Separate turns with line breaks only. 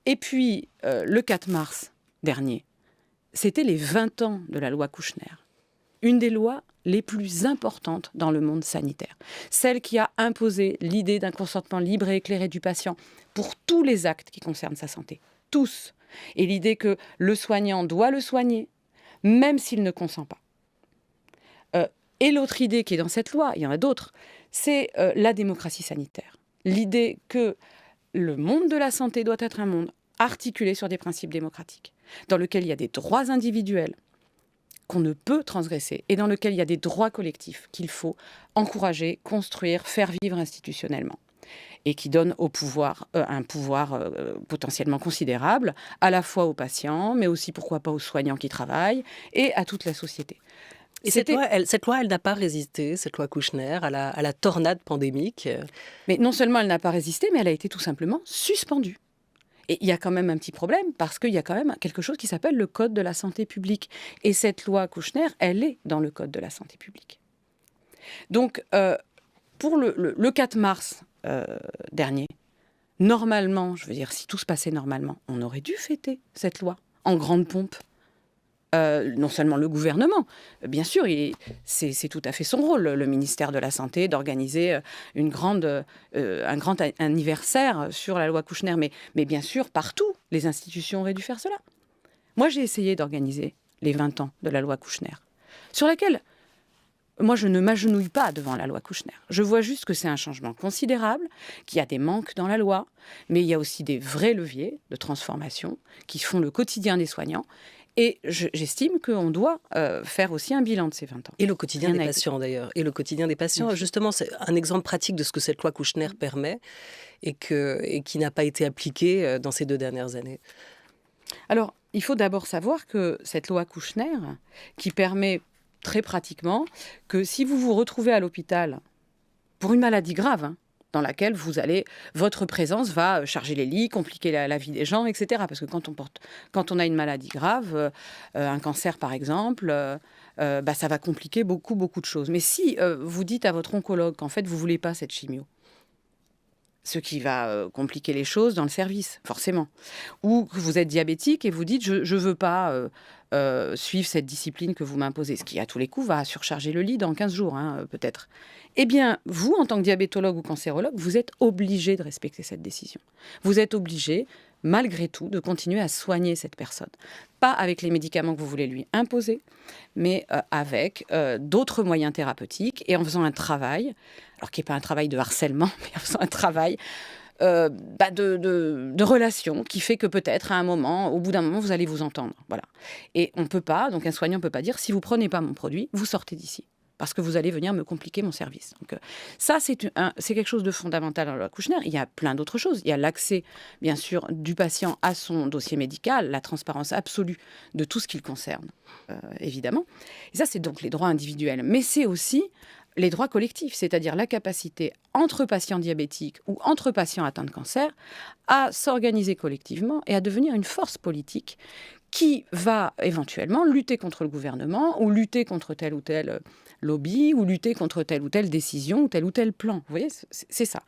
Et puis, le 4 mars dernier, c'était les 20 ans de la loi Kouchner. Une des lois les plus importantes dans le monde sanitaire. Celle qui a imposé l'idée d'un consentement libre et éclairé du patient pour tous les actes qui concernent sa santé. Tous. Et l'idée que le soignant doit le soigner, même s'il ne consent pas. Et l'autre idée qui est dans cette loi, il y en a d'autres, c'est la démocratie sanitaire. L'idée que le monde de la santé doit être un monde articulé sur des principes démocratiques, dans lequel il y a des droits individuels qu'on ne peut transgresser et dans lequel il y a des droits collectifs qu'il faut encourager, construire, faire vivre institutionnellement et qui donne au pouvoir un pouvoir potentiellement considérable, à la fois aux patients, mais aussi, pourquoi pas, aux soignants qui travaillent et à toute la société.
Et cette loi, elle n'a pas résisté, cette loi Kouchner, à la tornade pandémique.
Mais non seulement elle n'a pas résisté, mais elle a été tout simplement suspendue. Et il y a quand même un petit problème, parce qu'il y a quand même quelque chose qui s'appelle le Code de la santé publique. Et cette loi Kouchner, elle est dans le Code de la santé publique. Donc, pour le 4 mars dernier, normalement, je veux dire, si tout se passait normalement, on aurait dû fêter cette loi en grande pompe. Non seulement le gouvernement, bien sûr, c'est tout à fait son rôle, le ministère de la Santé, d'organiser un grand anniversaire sur la loi Kouchner, mais bien sûr, partout, les institutions auraient dû faire cela. Moi, j'ai essayé d'organiser les 20 ans de la loi Kouchner, sur laquelle, moi, je ne m'agenouille pas devant la loi Kouchner. Je vois juste que c'est un changement considérable, qu'il y a des manques dans la loi, mais il y a aussi des vrais leviers de transformation qui font le quotidien des soignants. Et j'estime qu'on doit faire aussi un bilan de ces 20 ans.
Et le quotidien des patients, d'ailleurs. Et le quotidien des patients, justement, c'est un exemple pratique de ce que cette loi Kouchner permet et qui n'a pas été appliqué dans ces 2 dernières années.
Alors, il faut d'abord savoir que cette loi Kouchner, qui permet très pratiquement que si vous vous retrouvez à l'hôpital pour une maladie grave, dans laquelle votre présence va charger les lits, compliquer la vie des gens, etc. Parce que quand on a une maladie grave, un cancer par exemple, ça va compliquer beaucoup de choses. Mais si vous dites à votre oncologue qu'en fait vous voulez pas cette chimio, ce qui va compliquer les choses dans le service, forcément. Ou que vous êtes diabétique et vous dites je ne veux pas suivre cette discipline que vous m'imposez, ce qui à tous les coups va surcharger le lit dans 15 jours, peut-être. Eh bien, vous, en tant que diabétologue ou cancérologue, vous êtes obligé de respecter cette décision. Vous êtes obligé, malgré tout, de continuer à soigner cette personne. Pas avec les médicaments que vous voulez lui imposer, mais avec d'autres moyens thérapeutiques et en faisant un travail, alors qui n'est pas un travail de harcèlement, mais en faisant un travail de relation qui fait que peut-être à un moment, au bout d'un moment, vous allez vous entendre. Voilà. Et on peut pas, donc un soignant ne peut pas dire si vous prenez pas mon produit, vous sortez d'ici. Parce que vous allez venir me compliquer mon service. Donc, ça, c'est quelque chose de fondamental dans la loi Kouchner. Il y a plein d'autres choses. Il y a l'accès, bien sûr, du patient à son dossier médical, la transparence absolue de tout ce qui le concerne, évidemment. Et ça, c'est donc les droits individuels. Mais c'est aussi les droits collectifs, c'est-à-dire la capacité entre patients diabétiques ou entre patients atteints de cancer à s'organiser collectivement et à devenir une force politique qui va éventuellement lutter contre le gouvernement ou lutter contre tel ou tel lobby ou lutter contre telle ou telle décision ou tel plan. Vous voyez, c'est ça.